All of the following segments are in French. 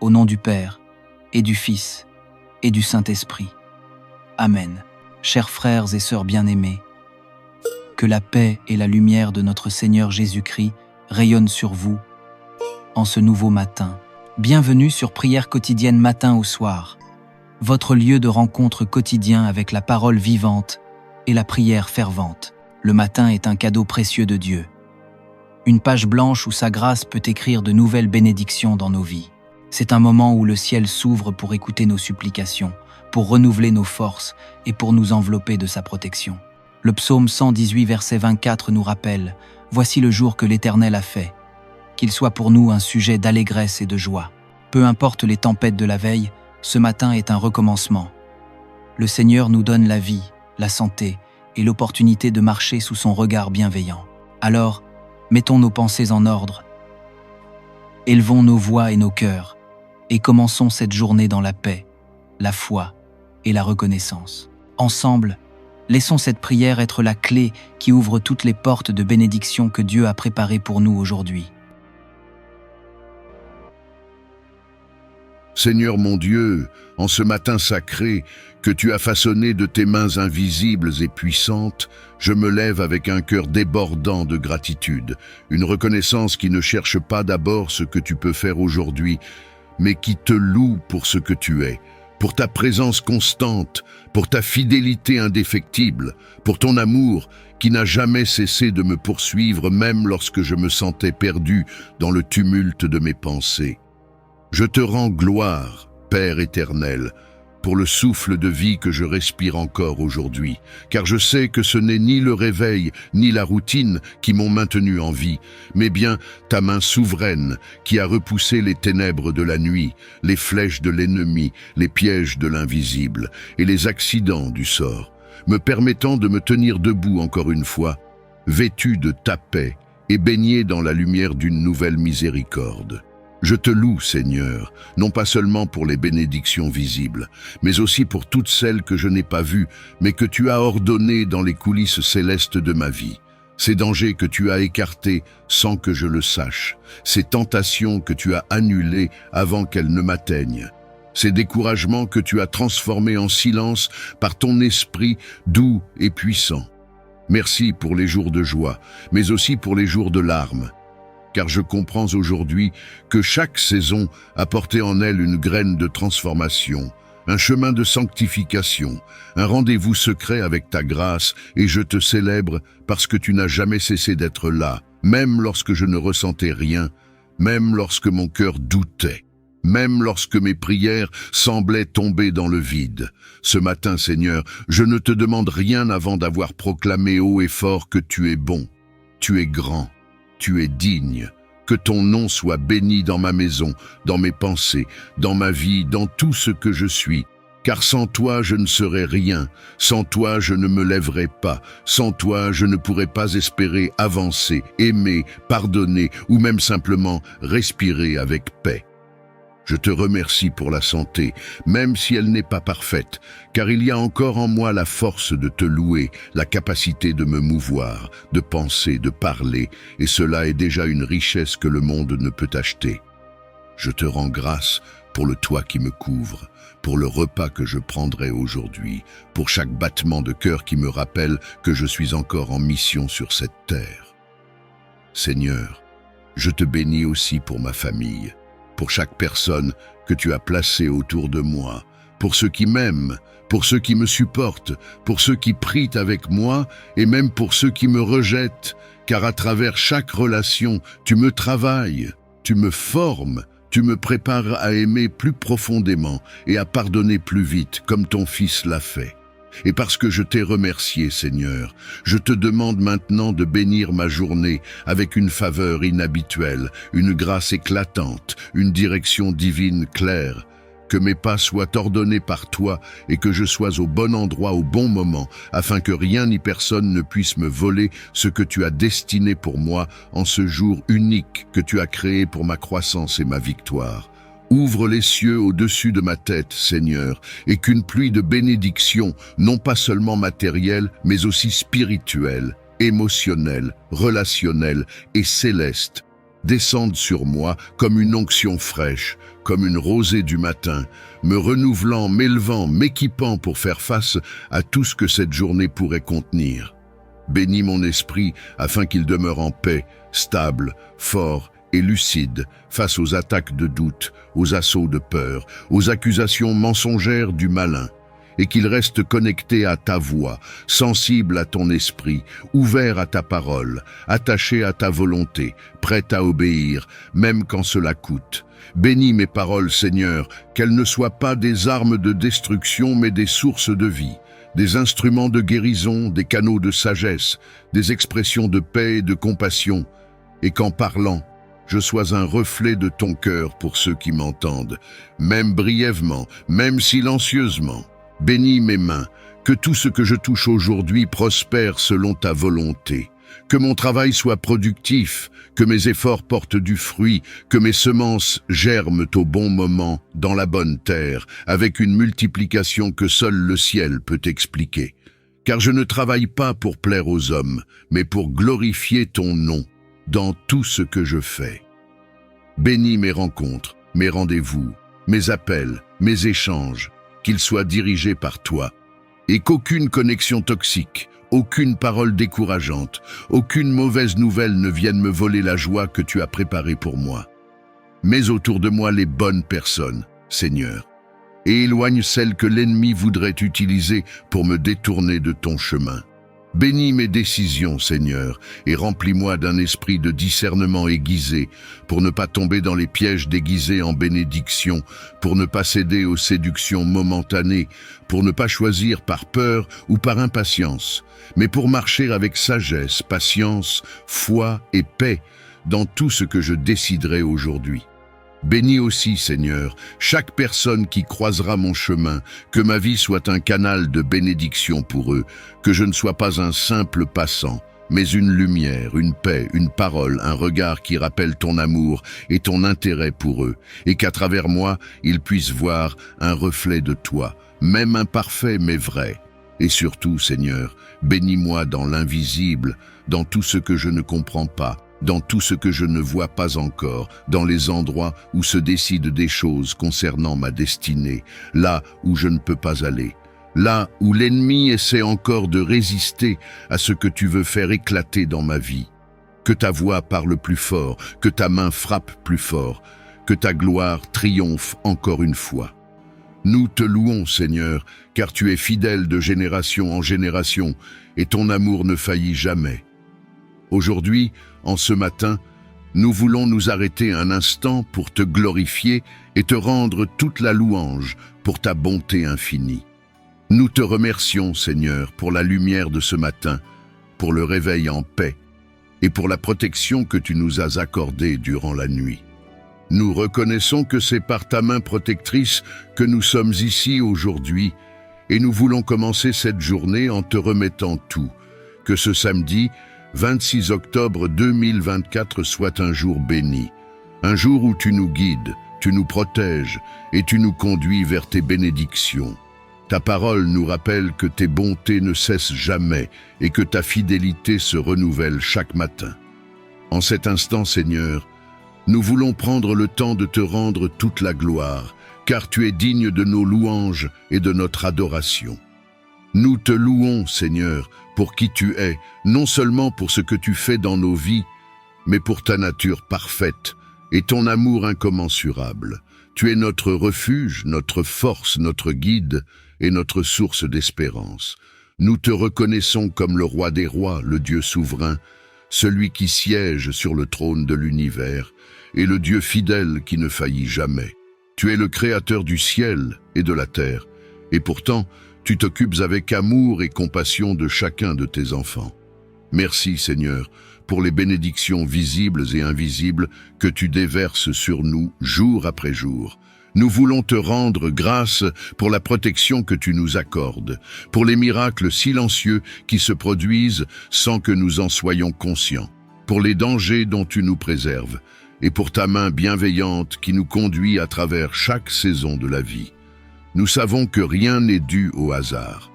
Au nom du Père, et du Fils, et du Saint-Esprit. Amen. Chers frères et sœurs bien-aimés, que la paix et la lumière de notre Seigneur Jésus-Christ rayonnent sur vous en ce nouveau matin. Bienvenue sur Prière quotidienne matin au soir, votre lieu de rencontre quotidien avec la parole vivante et la prière fervente. Le matin est un cadeau précieux de Dieu. Une page blanche où sa grâce peut écrire de nouvelles bénédictions dans nos vies. C'est un moment où le ciel s'ouvre pour écouter nos supplications, pour renouveler nos forces et pour nous envelopper de sa protection. Le psaume 118, verset 24 nous rappelle « Voici le jour que l'Éternel a fait, qu'il soit pour nous un sujet d'allégresse et de joie. Peu importe les tempêtes de la veille, ce matin est un recommencement. Le Seigneur nous donne la vie, la santé et l'opportunité de marcher sous son regard bienveillant. Alors, mettons nos pensées en ordre, élevons nos voix et nos cœurs, et commençons cette journée dans la paix, la foi et la reconnaissance. Ensemble, laissons cette prière être la clé qui ouvre toutes les portes de bénédiction que Dieu a préparées pour nous aujourd'hui. Seigneur mon Dieu, en ce matin sacré que tu as façonné de tes mains invisibles et puissantes, je me lève avec un cœur débordant de gratitude, une reconnaissance qui ne cherche pas d'abord ce que tu peux faire aujourd'hui, mais qui te loue pour ce que tu es, pour ta présence constante, pour ta fidélité indéfectible, pour ton amour qui n'a jamais cessé de me poursuivre même lorsque je me sentais perdu dans le tumulte de mes pensées. Je te rends gloire, Père éternel, pour le souffle de vie que je respire encore aujourd'hui, car je sais que ce n'est ni le réveil, ni la routine qui m'ont maintenu en vie, mais bien ta main souveraine qui a repoussé les ténèbres de la nuit, les flèches de l'ennemi, les pièges de l'invisible et les accidents du sort, me permettant de me tenir debout encore une fois, vêtu de ta paix et baigné dans la lumière d'une nouvelle miséricorde. Je te loue, Seigneur, non pas seulement pour les bénédictions visibles, mais aussi pour toutes celles que je n'ai pas vues, mais que tu as ordonnées dans les coulisses célestes de ma vie. Ces dangers que tu as écartés sans que je le sache, ces tentations que tu as annulées avant qu'elles ne m'atteignent, ces découragements que tu as transformés en silence par ton esprit doux et puissant. Merci pour les jours de joie, mais aussi pour les jours de larmes, car je comprends aujourd'hui que chaque saison a porté en elle une graine de transformation, un chemin de sanctification, un rendez-vous secret avec ta grâce, et je te célèbre parce que tu n'as jamais cessé d'être là, même lorsque je ne ressentais rien, même lorsque mon cœur doutait, même lorsque mes prières semblaient tomber dans le vide. Ce matin, Seigneur, je ne te demande rien avant d'avoir proclamé haut et fort que tu es bon, tu es grand, tu es digne, que ton nom soit béni dans ma maison, dans mes pensées, dans ma vie, dans tout ce que je suis. Car sans toi, je ne serais rien, sans toi, je ne me lèverais pas, sans toi, je ne pourrais pas espérer avancer, aimer, pardonner ou même simplement respirer avec paix. Je te remercie pour la santé, même si elle n'est pas parfaite, car il y a encore en moi la force de te louer, la capacité de me mouvoir, de penser, de parler, et cela est déjà une richesse que le monde ne peut acheter. Je te rends grâce pour le toit qui me couvre, pour le repas que je prendrai aujourd'hui, pour chaque battement de cœur qui me rappelle que je suis encore en mission sur cette terre. Seigneur, je te bénis aussi pour ma famille, pour chaque personne que tu as placée autour de moi, pour ceux qui m'aiment, pour ceux qui me supportent, pour ceux qui prient avec moi et même pour ceux qui me rejettent, car à travers chaque relation, tu me travailles, tu me formes, tu me prépares à aimer plus profondément et à pardonner plus vite, comme ton Fils l'a fait. Et parce que je t'ai remercié, Seigneur, je te demande maintenant de bénir ma journée avec une faveur inhabituelle, une grâce éclatante, une direction divine claire, que mes pas soient ordonnés par toi et que je sois au bon endroit au bon moment, afin que rien ni personne ne puisse me voler ce que tu as destiné pour moi en ce jour unique que tu as créé pour ma croissance et ma victoire. Ouvre les cieux au-dessus de ma tête, Seigneur, et qu'une pluie de bénédictions, non pas seulement matérielle, mais aussi spirituelle, émotionnelle, relationnelle et céleste, descendent sur moi comme une onction fraîche, comme une rosée du matin, me renouvelant, m'élevant, m'équipant pour faire face à tout ce que cette journée pourrait contenir. Bénis mon esprit afin qu'il demeure en paix, stable, fort et lucide face aux attaques de doute, aux assauts de peur, aux accusations mensongères du malin, et qu'il reste connecté à ta voix, sensible à ton esprit, ouvert à ta parole, attaché à ta volonté, prêt à obéir, même quand cela coûte. Bénis mes paroles, Seigneur, qu'elles ne soient pas des armes de destruction, mais des sources de vie, des instruments de guérison, des canaux de sagesse, des expressions de paix et de compassion, et qu'en parlant, je sois un reflet de ton cœur pour ceux qui m'entendent, même brièvement, même silencieusement. Bénis mes mains, que tout ce que je touche aujourd'hui prospère selon ta volonté. Que mon travail soit productif, que mes efforts portent du fruit, que mes semences germent au bon moment, dans la bonne terre, avec une multiplication que seul le ciel peut expliquer. Car je ne travaille pas pour plaire aux hommes, mais pour glorifier ton nom dans tout ce que je fais. Bénis mes rencontres, mes rendez-vous, mes appels, mes échanges, qu'ils soient dirigés par toi, et qu'aucune connexion toxique, aucune parole décourageante, aucune mauvaise nouvelle ne vienne me voler la joie que tu as préparée pour moi. Mets autour de moi les bonnes personnes, Seigneur, et éloigne celles que l'ennemi voudrait utiliser pour me détourner de ton chemin. Bénis mes décisions, Seigneur, et remplis-moi d'un esprit de discernement aiguisé, pour ne pas tomber dans les pièges déguisés en bénédiction, pour ne pas céder aux séductions momentanées, pour ne pas choisir par peur ou par impatience, mais pour marcher avec sagesse, patience, foi et paix dans tout ce que je déciderai aujourd'hui. Bénis aussi, Seigneur, chaque personne qui croisera mon chemin, que ma vie soit un canal de bénédiction pour eux, que je ne sois pas un simple passant, mais une lumière, une paix, une parole, un regard qui rappelle ton amour et ton intérêt pour eux, et qu'à travers moi, ils puissent voir un reflet de toi, même imparfait mais vrai. Et surtout, Seigneur, bénis-moi dans l'invisible, dans tout ce que je ne comprends pas, dans tout ce que je ne vois pas encore, dans les endroits où se décident des choses concernant ma destinée, là où je ne peux pas aller, là où l'ennemi essaie encore de résister à ce que tu veux faire éclater dans ma vie. Que ta voix parle plus fort, que ta main frappe plus fort, que ta gloire triomphe encore une fois. Nous te louons, Seigneur, car tu es fidèle de génération en génération, et ton amour ne faillit jamais. Aujourd'hui, en ce matin, nous voulons nous arrêter un instant pour te glorifier et te rendre toute la louange pour ta bonté infinie. Nous te remercions, Seigneur, pour la lumière de ce matin, pour le réveil en paix et pour la protection que tu nous as accordée durant la nuit. Nous reconnaissons que c'est par ta main protectrice que nous sommes ici aujourd'hui et nous voulons commencer cette journée en te remettant tout, que ce samedi, 26 octobre 2024 soit un jour béni, un jour où tu nous guides, tu nous protèges et tu nous conduis vers tes bénédictions. Ta parole nous rappelle que tes bontés ne cessent jamais et que ta fidélité se renouvelle chaque matin. En cet instant, Seigneur, nous voulons prendre le temps de te rendre toute la gloire, car tu es digne de nos louanges et de notre adoration. Nous te louons, Seigneur, pour qui tu es, non seulement pour ce que tu fais dans nos vies, mais pour ta nature parfaite et ton amour incommensurable. Tu es notre refuge, notre force, notre guide et notre source d'espérance. Nous te reconnaissons comme le roi des rois, le Dieu souverain, celui qui siège sur le trône de l'univers, et le Dieu fidèle qui ne faillit jamais. Tu es le créateur du ciel et de la terre, et pourtant, tu t'occupes avec amour et compassion de chacun de tes enfants. Merci, Seigneur, pour les bénédictions visibles et invisibles que tu déverses sur nous jour après jour. Nous voulons te rendre grâce pour la protection que tu nous accordes, pour les miracles silencieux qui se produisent sans que nous en soyons conscients, pour les dangers dont tu nous préserves, et pour ta main bienveillante qui nous conduit à travers chaque saison de la vie. Nous savons que rien n'est dû au hasard,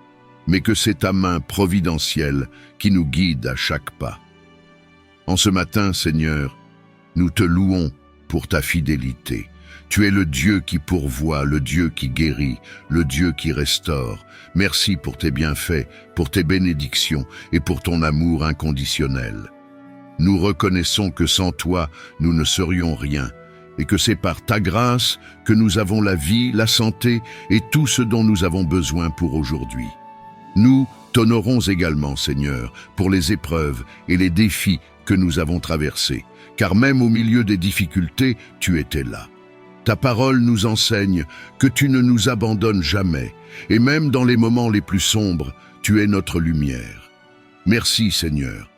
mais que c'est ta main providentielle qui nous guide à chaque pas. En ce matin, Seigneur, Nous te louons pour ta fidélité. Tu es le Dieu qui pourvoit, le Dieu qui guérit, le Dieu qui restaure. Merci pour tes bienfaits, pour tes bénédictions et pour ton amour inconditionnel. Nous reconnaissons que sans toi, nous ne serions rien, et que c'est par ta grâce que nous avons la vie, la santé et tout ce dont nous avons besoin pour aujourd'hui. Nous t'honorons également, Seigneur, pour les épreuves et les défis que nous avons traversés, car même au milieu des difficultés, tu étais là. Ta parole nous enseigne que tu ne nous abandonnes jamais, et même dans les moments les plus sombres, tu es notre lumière. Merci, Seigneur,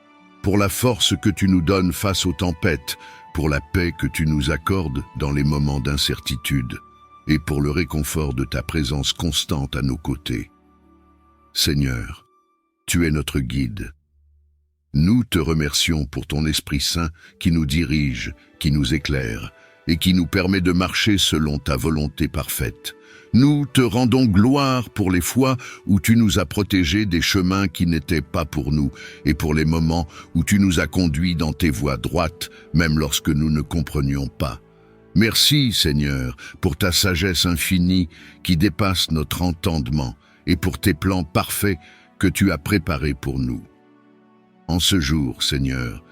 pour la force que tu nous donnes face aux tempêtes, pour la paix que tu nous accordes dans les moments d'incertitude, et pour le réconfort de ta présence constante à nos côtés. Seigneur, tu es notre guide. Nous te remercions pour ton Esprit Saint qui nous dirige, qui nous éclaire, et qui nous permet de marcher selon ta volonté parfaite. Nous te rendons gloire pour les fois où tu nous as protégés des chemins qui n'étaient pas pour nous, et pour les moments où tu nous as conduits dans tes voies droites, même lorsque nous ne comprenions pas. Merci, Seigneur, pour ta sagesse infinie qui dépasse notre entendement, et pour tes plans parfaits que tu as préparés pour nous. En ce jour, Seigneur,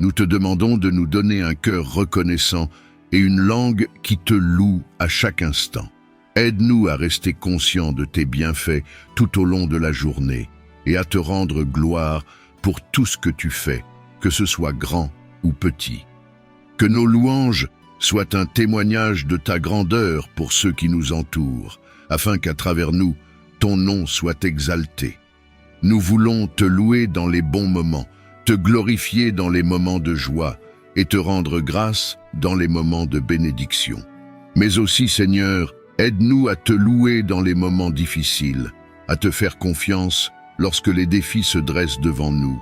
nous te demandons de nous donner un cœur reconnaissant et une langue qui te loue à chaque instant. Aide-nous à rester conscients de tes bienfaits tout au long de la journée et à te rendre gloire pour tout ce que tu fais, que ce soit grand ou petit. Que nos louanges soient un témoignage de ta grandeur pour ceux qui nous entourent, afin qu'à travers nous, ton nom soit exalté. Nous voulons te louer dans les bons moments, te glorifier dans les moments de joie et te rendre grâce dans les moments de bénédiction. Mais aussi, Seigneur, aide-nous à te louer dans les moments difficiles, à te faire confiance lorsque les défis se dressent devant nous,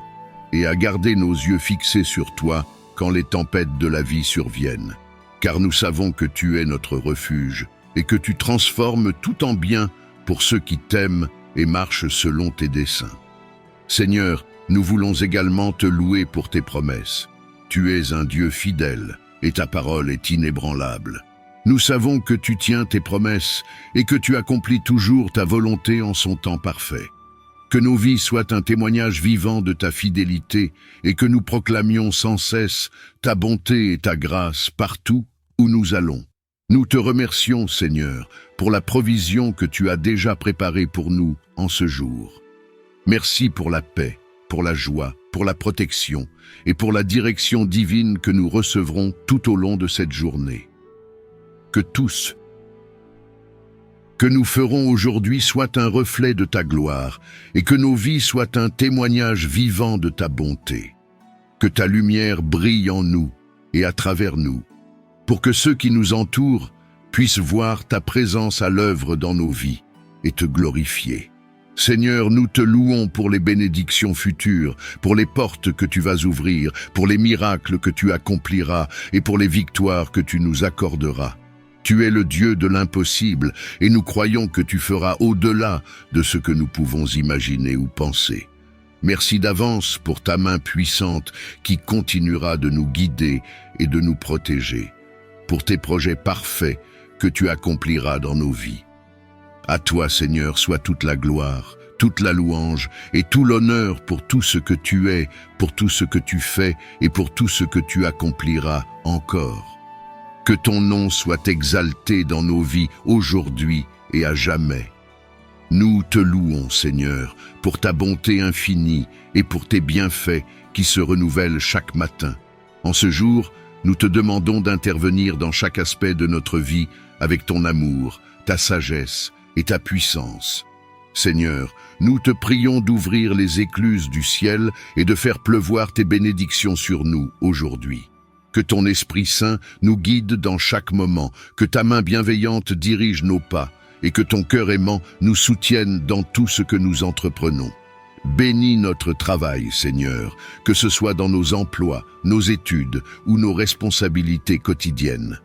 et à garder nos yeux fixés sur toi quand les tempêtes de la vie surviennent. Car nous savons que tu es notre refuge, et que tu transformes tout en bien pour ceux qui t'aiment et marchent selon tes desseins. Seigneur, nous voulons également te louer pour tes promesses. Tu es un Dieu fidèle, et ta parole est inébranlable. Nous savons que tu tiens tes promesses et que tu accomplis toujours ta volonté en son temps parfait. Que nos vies soient un témoignage vivant de ta fidélité et que nous proclamions sans cesse ta bonté et ta grâce partout où nous allons. Nous te remercions, Seigneur, pour la provision que tu as déjà préparée pour nous en ce jour. Merci pour la paix, pour la joie, pour la protection et pour la direction divine que nous recevrons tout au long de cette journée. Que nous ferons aujourd'hui soit un reflet de ta gloire et que nos vies soient un témoignage vivant de ta bonté. Que ta lumière brille en nous et à travers nous, pour que ceux qui nous entourent puissent voir ta présence à l'œuvre dans nos vies et te glorifier. Seigneur, nous te louons pour les bénédictions futures, pour les portes que tu vas ouvrir, pour les miracles que tu accompliras et pour les victoires que tu nous accorderas. Tu es le Dieu de l'impossible et nous croyons que tu feras au-delà de ce que nous pouvons imaginer ou penser. Merci d'avance pour ta main puissante qui continuera de nous guider et de nous protéger, pour tes projets parfaits que tu accompliras dans nos vies. À toi, Seigneur, soit toute la gloire, toute la louange et tout l'honneur pour tout ce que tu es, pour tout ce que tu fais et pour tout ce que tu accompliras encore. Que ton nom soit exalté dans nos vies aujourd'hui et à jamais. Nous te louons, Seigneur, pour ta bonté infinie et pour tes bienfaits qui se renouvellent chaque matin. En ce jour, nous te demandons d'intervenir dans chaque aspect de notre vie avec ton amour, ta sagesse et ta puissance. Seigneur, nous te prions d'ouvrir les écluses du ciel et de faire pleuvoir tes bénédictions sur nous aujourd'hui. Que ton Esprit Saint nous guide dans chaque moment, que ta main bienveillante dirige nos pas et que ton cœur aimant nous soutienne dans tout ce que nous entreprenons. Bénis notre travail, Seigneur, que ce soit dans nos emplois, nos études ou nos responsabilités quotidiennes.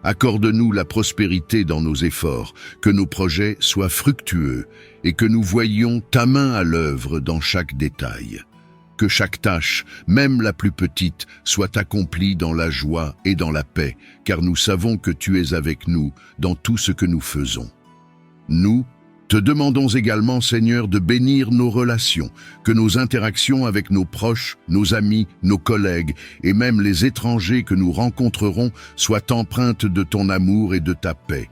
Accorde-nous la prospérité dans nos efforts, que nos projets soient fructueux et que nous voyions ta main à l'œuvre dans chaque détail. que chaque tâche, même la plus petite, soit accomplie dans la joie et dans la paix, car nous savons que tu es avec nous dans tout ce que nous faisons. Nous te demandons également, Seigneur, de bénir nos relations, que nos interactions avec nos proches, nos amis, nos collègues et même les étrangers que nous rencontrerons soient empreintes de ton amour et de ta paix.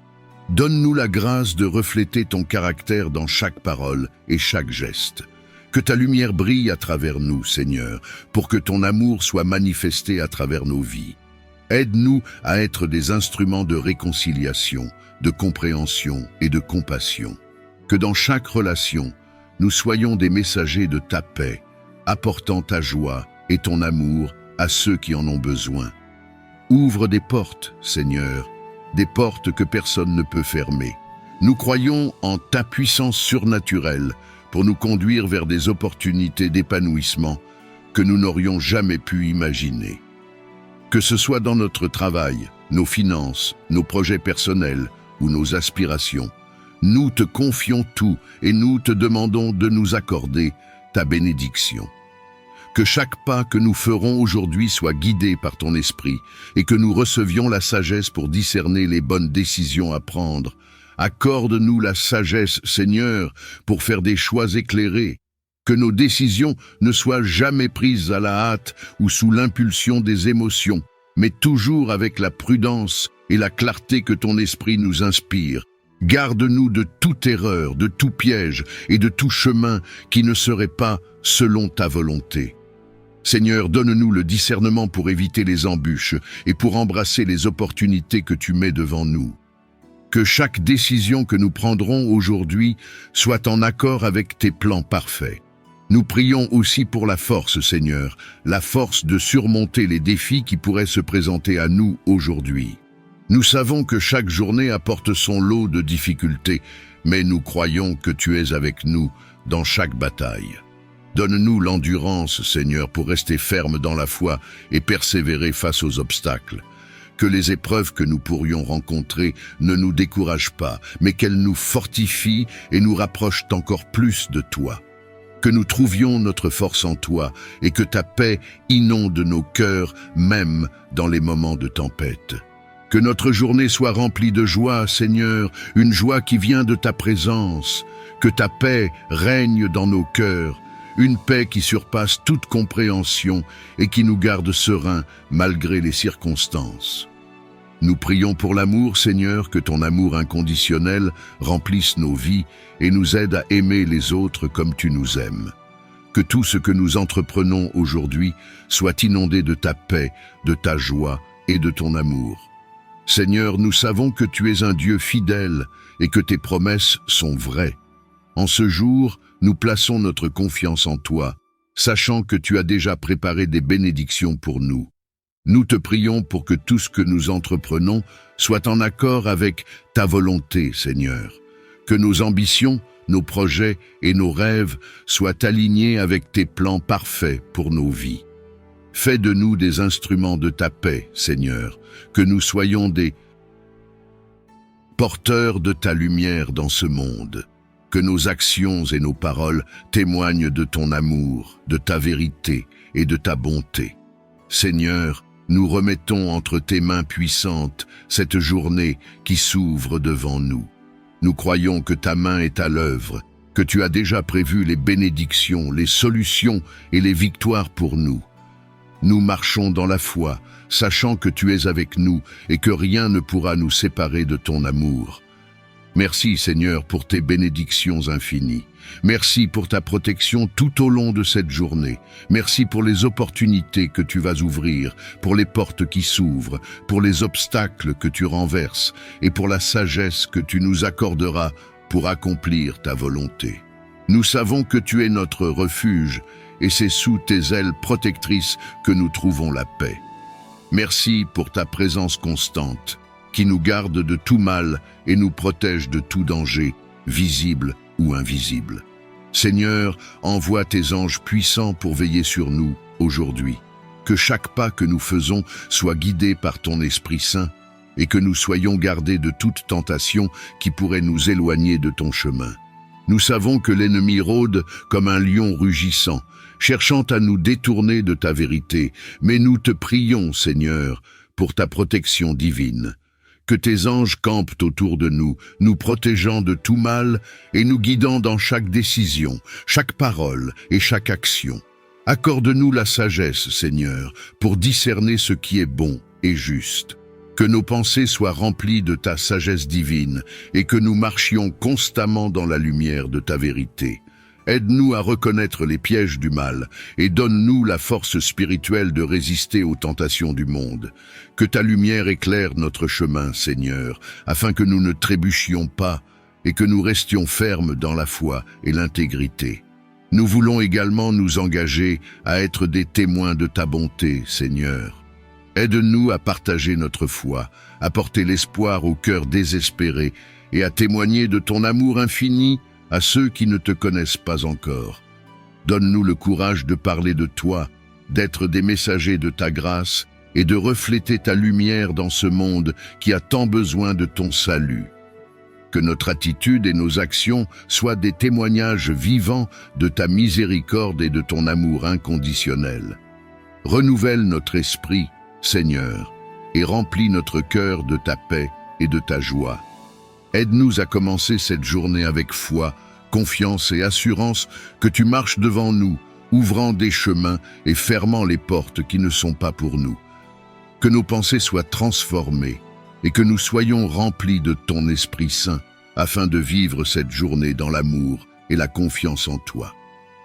Donne-nous la grâce de refléter ton caractère dans chaque parole et chaque geste. Que ta lumière brille à travers nous, Seigneur, pour que ton amour soit manifesté à travers nos vies. Aide-nous à être des instruments de réconciliation, de compréhension et de compassion. Que dans chaque relation, nous soyons des messagers de ta paix, apportant ta joie et ton amour à ceux qui en ont besoin. Ouvre des portes, Seigneur, des portes que personne ne peut fermer. Nous croyons en ta puissance surnaturelle pour nous conduire vers des opportunités d'épanouissement que nous n'aurions jamais pu imaginer. Que ce soit dans notre travail, nos finances, nos projets personnels ou nos aspirations, nous te confions tout et nous te demandons de nous accorder ta bénédiction. Que chaque pas que nous ferons aujourd'hui soit guidé par ton esprit et que nous recevions la sagesse pour discerner les bonnes décisions à prendre. Accorde-nous la sagesse, Seigneur, pour faire des choix éclairés. Que nos décisions ne soient jamais prises à la hâte ou sous l'impulsion des émotions, mais toujours avec la prudence et la clarté que ton esprit nous inspire. Garde-nous de toute erreur, de tout piège et de tout chemin qui ne serait pas selon ta volonté. Seigneur, donne-nous le discernement pour éviter les embûches et pour embrasser les opportunités que tu mets devant nous. Que chaque décision que nous prendrons aujourd'hui soit en accord avec tes plans parfaits. Nous prions aussi pour la force, Seigneur, la force de surmonter les défis qui pourraient se présenter à nous aujourd'hui. Nous savons que chaque journée apporte son lot de difficultés, mais nous croyons que tu es avec nous dans chaque bataille. Donne-nous l'endurance, Seigneur, pour rester ferme dans la foi et persévérer face aux obstacles. Que les épreuves que nous pourrions rencontrer ne nous découragent pas, mais qu'elles nous fortifient et nous rapprochent encore plus de toi. Que nous trouvions notre force en toi et que ta paix inonde nos cœurs, même dans les moments de tempête. Que notre journée soit remplie de joie, Seigneur, une joie qui vient de ta présence. Que ta paix règne dans nos cœurs, une paix qui surpasse toute compréhension et qui nous garde sereins malgré les circonstances. Nous prions pour l'amour, Seigneur, que ton amour inconditionnel remplisse nos vies et nous aide à aimer les autres comme tu nous aimes. Que tout ce que nous entreprenons aujourd'hui soit inondé de ta paix, de ta joie et de ton amour. Seigneur, nous savons que tu es un Dieu fidèle et que tes promesses sont vraies. En ce jour, nous plaçons notre confiance en toi, sachant que tu as déjà préparé des bénédictions pour nous. Nous te prions pour que tout ce que nous entreprenons soit en accord avec ta volonté, Seigneur. Que nos ambitions, nos projets et nos rêves soient alignés avec tes plans parfaits pour nos vies. Fais de nous des instruments de ta paix, Seigneur, que nous soyons des porteurs de ta lumière dans ce monde. Que nos actions et nos paroles témoignent de ton amour, de ta vérité et de ta bonté. Seigneur, nous remettons entre tes mains puissantes cette journée qui s'ouvre devant nous. Nous croyons que ta main est à l'œuvre, que tu as déjà prévu les bénédictions, les solutions et les victoires pour nous. Nous marchons dans la foi, sachant que tu es avec nous et que rien ne pourra nous séparer de ton amour. Merci, Seigneur, pour tes bénédictions infinies. Merci pour ta protection tout au long de cette journée. Merci pour les opportunités que tu vas ouvrir, pour les portes qui s'ouvrent, pour les obstacles que tu renverses et pour la sagesse que tu nous accorderas pour accomplir ta volonté. Nous savons que tu es notre refuge et c'est sous tes ailes protectrices que nous trouvons la paix. Merci pour ta présence constante, qui nous garde de tout mal et nous protège de tout danger, visible ou invisible. Seigneur, envoie tes anges puissants pour veiller sur nous aujourd'hui. Que chaque pas que nous faisons soit guidé par ton Esprit Saint et que nous soyons gardés de toute tentation qui pourrait nous éloigner de ton chemin. Nous savons que l'ennemi rôde comme un lion rugissant, cherchant à nous détourner de ta vérité, mais nous te prions, Seigneur, pour ta protection divine. Que tes anges campent autour de nous, nous protégeant de tout mal et nous guidant dans chaque décision, chaque parole et chaque action. Accorde-nous la sagesse, Seigneur, pour discerner ce qui est bon et juste. Que nos pensées soient remplies de ta sagesse divine et que nous marchions constamment dans la lumière de ta vérité. Aide-nous à reconnaître les pièges du mal et donne-nous la force spirituelle de résister aux tentations du monde. Que ta lumière éclaire notre chemin, Seigneur, afin que nous ne trébuchions pas et que nous restions fermes dans la foi et l'intégrité. Nous voulons également nous engager à être des témoins de ta bonté, Seigneur. Aide-nous à partager notre foi, à porter l'espoir au cœur désespéré et à témoigner de ton amour infini à ceux qui ne te connaissent pas encore. Donne-nous le courage de parler de toi, d'être des messagers de ta grâce et de refléter ta lumière dans ce monde qui a tant besoin de ton salut. Que notre attitude et nos actions soient des témoignages vivants de ta miséricorde et de ton amour inconditionnel. Renouvelle notre esprit, Seigneur, et remplis notre cœur de ta paix et de ta joie. Aide-nous à commencer cette journée avec foi, confiance et assurance que tu marches devant nous, ouvrant des chemins et fermant les portes qui ne sont pas pour nous. Que nos pensées soient transformées et que nous soyons remplis de ton Esprit Saint afin de vivre cette journée dans l'amour et la confiance en toi.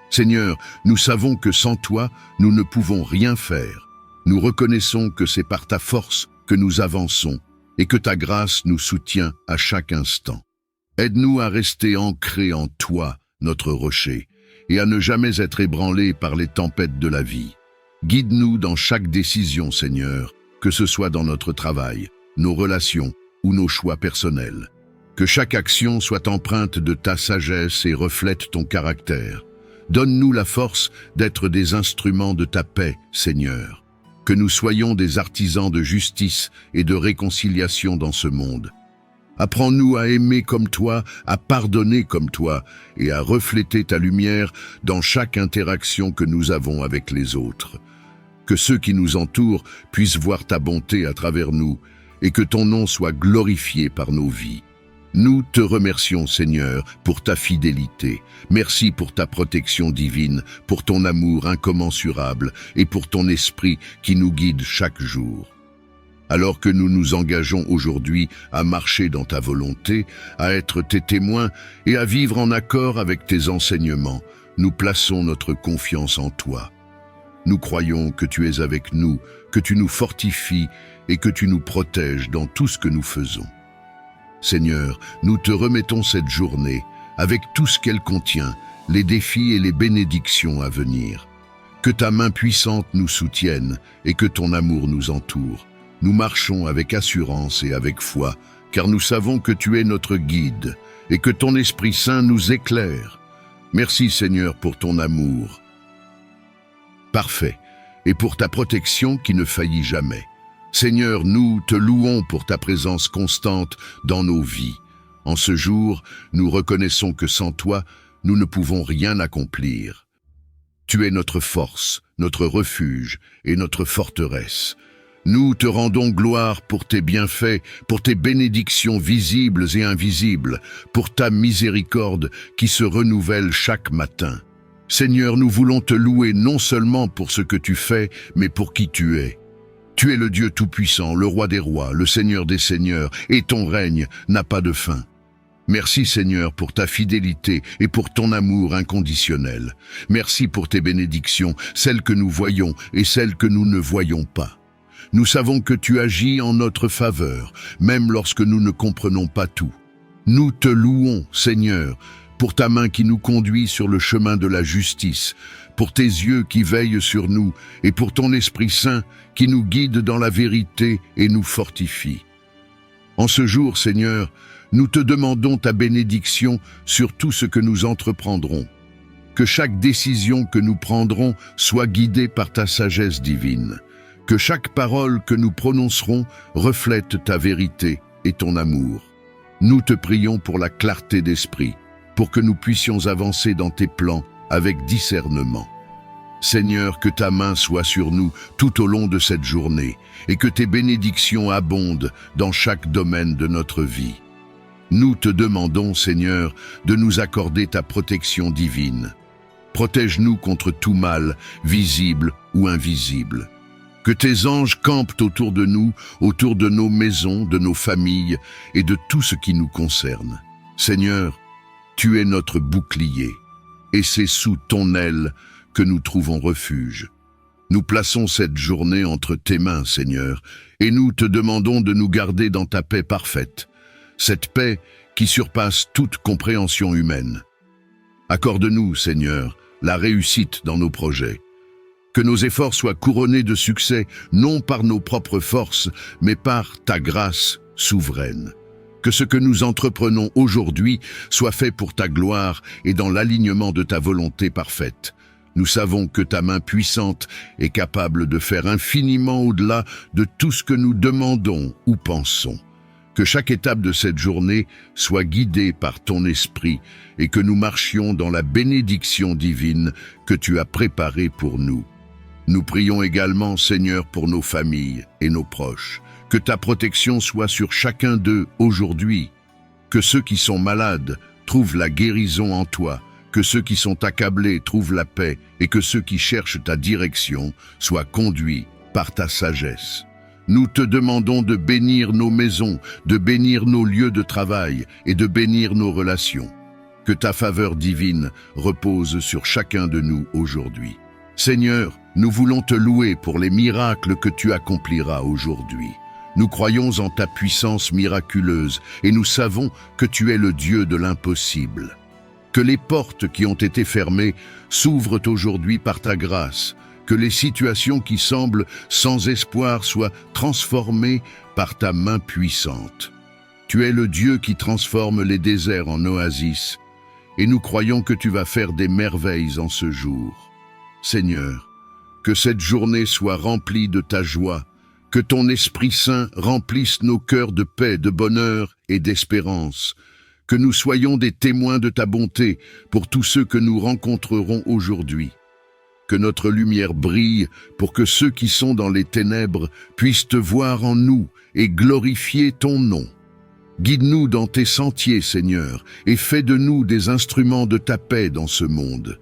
Seigneur, nous savons que sans toi, nous ne pouvons rien faire. Nous reconnaissons que c'est par ta force que nous avançons et que ta grâce nous soutient à chaque instant. Aide-nous à rester ancrés en toi, notre rocher, et à ne jamais être ébranlés par les tempêtes de la vie. Guide-nous dans chaque décision, Seigneur, que ce soit dans notre travail, nos relations ou nos choix personnels. Que chaque action soit empreinte de ta sagesse et reflète ton caractère. Donne-nous la force d'être des instruments de ta paix, Seigneur. Que nous soyons des artisans de justice et de réconciliation dans ce monde. Apprends-nous à aimer comme toi, à pardonner comme toi et à refléter ta lumière dans chaque interaction que nous avons avec les autres. Que ceux qui nous entourent puissent voir ta bonté à travers nous et que ton nom soit glorifié par nos vies. Nous te remercions, Seigneur, pour ta fidélité. Merci pour ta protection divine, pour ton amour incommensurable et pour ton esprit qui nous guide chaque jour. Alors que nous nous engageons aujourd'hui à marcher dans ta volonté, à être tes témoins et à vivre en accord avec tes enseignements, nous plaçons notre confiance en toi. Nous croyons que tu es avec nous, que tu nous fortifies et que tu nous protèges dans tout ce que nous faisons. Seigneur, nous te remettons cette journée, avec tout ce qu'elle contient, les défis et les bénédictions à venir. Que ta main puissante nous soutienne et que ton amour nous entoure. Nous marchons avec assurance et avec foi, car nous savons que tu es notre guide et que ton Esprit Saint nous éclaire. Merci Seigneur pour ton amour parfait et pour ta protection qui ne faillit jamais. Seigneur, nous te louons pour ta présence constante dans nos vies. En ce jour, nous reconnaissons que sans toi, nous ne pouvons rien accomplir. Tu es notre force, notre refuge et notre forteresse. Nous te rendons gloire pour tes bienfaits, pour tes bénédictions visibles et invisibles, pour ta miséricorde qui se renouvelle chaque matin. Seigneur, nous voulons te louer non seulement pour ce que tu fais, mais pour qui tu es. Tu es le Dieu tout-puissant, le roi des rois, le Seigneur des seigneurs, et ton règne n'a pas de fin. Merci Seigneur pour ta fidélité et pour ton amour inconditionnel. Merci pour tes bénédictions, celles que nous voyons et celles que nous ne voyons pas. Nous savons que tu agis en notre faveur, même lorsque nous ne comprenons pas tout. Nous te louons, Seigneur, pour ta main qui nous conduit sur le chemin de la justice, pour tes yeux qui veillent sur nous et pour ton Esprit Saint qui nous guide dans la vérité et nous fortifie. En ce jour, Seigneur, nous te demandons ta bénédiction sur tout ce que nous entreprendrons. Que chaque décision que nous prendrons soit guidée par ta sagesse divine. Que chaque parole que nous prononcerons reflète ta vérité et ton amour. Nous te prions pour la clarté d'esprit, pour que nous puissions avancer dans tes plans avec discernement. Seigneur, que ta main soit sur nous tout au long de cette journée et que tes bénédictions abondent dans chaque domaine de notre vie. Nous te demandons, Seigneur, de nous accorder ta protection divine. Protège-nous contre tout mal, visible ou invisible. Que tes anges campent autour de nous, autour de nos maisons, de nos familles et de tout ce qui nous concerne. Seigneur, tu es notre bouclier, et c'est sous ton aile que nous trouvons refuge. Nous plaçons cette journée entre tes mains, Seigneur, et nous te demandons de nous garder dans ta paix parfaite, cette paix qui surpasse toute compréhension humaine. Accorde-nous, Seigneur, la réussite dans nos projets. Que nos efforts soient couronnés de succès, non par nos propres forces, mais par ta grâce souveraine. Que ce que nous entreprenons aujourd'hui soit fait pour ta gloire et dans l'alignement de ta volonté parfaite. Nous savons que ta main puissante est capable de faire infiniment au-delà de tout ce que nous demandons ou pensons. Que chaque étape de cette journée soit guidée par ton esprit et que nous marchions dans la bénédiction divine que tu as préparée pour nous. Nous prions également, Seigneur, pour nos familles et nos proches. Que ta protection soit sur chacun d'eux aujourd'hui. Que ceux qui sont malades trouvent la guérison en toi. Que ceux qui sont accablés trouvent la paix et que ceux qui cherchent ta direction soient conduits par ta sagesse. Nous te demandons de bénir nos maisons, de bénir nos lieux de travail et de bénir nos relations. Que ta faveur divine repose sur chacun de nous aujourd'hui. Seigneur, nous voulons te louer pour les miracles que tu accompliras aujourd'hui. Nous croyons en ta puissance miraculeuse et nous savons que tu es le Dieu de l'impossible. Que les portes qui ont été fermées s'ouvrent aujourd'hui par ta grâce, que les situations qui semblent sans espoir soient transformées par ta main puissante. Tu es le Dieu qui transforme les déserts en oasis, et nous croyons que tu vas faire des merveilles en ce jour. Seigneur, que cette journée soit remplie de ta joie, que ton Esprit Saint remplisse nos cœurs de paix, de bonheur et d'espérance, que nous soyons des témoins de ta bonté pour tous ceux que nous rencontrerons aujourd'hui. Que notre lumière brille pour que ceux qui sont dans les ténèbres puissent te voir en nous et glorifier ton nom. Guide-nous dans tes sentiers, Seigneur, et fais de nous des instruments de ta paix dans ce monde.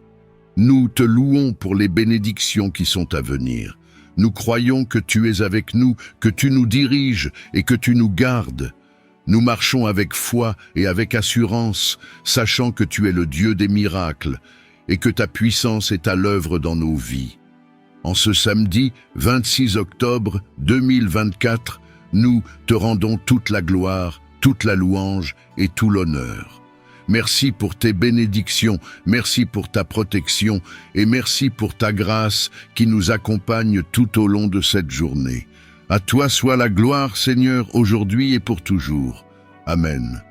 Nous te louons pour les bénédictions qui sont à venir. Nous croyons que tu es avec nous, que tu nous diriges et que tu nous gardes. Nous marchons avec foi et avec assurance, sachant que tu es le Dieu des miracles et que ta puissance est à l'œuvre dans nos vies. En ce samedi 26 octobre 2024, nous te rendons toute la gloire, toute la louange et tout l'honneur. Merci pour tes bénédictions, merci pour ta protection et merci pour ta grâce qui nous accompagne tout au long de cette journée. À toi soit la gloire, Seigneur, aujourd'hui et pour toujours. Amen.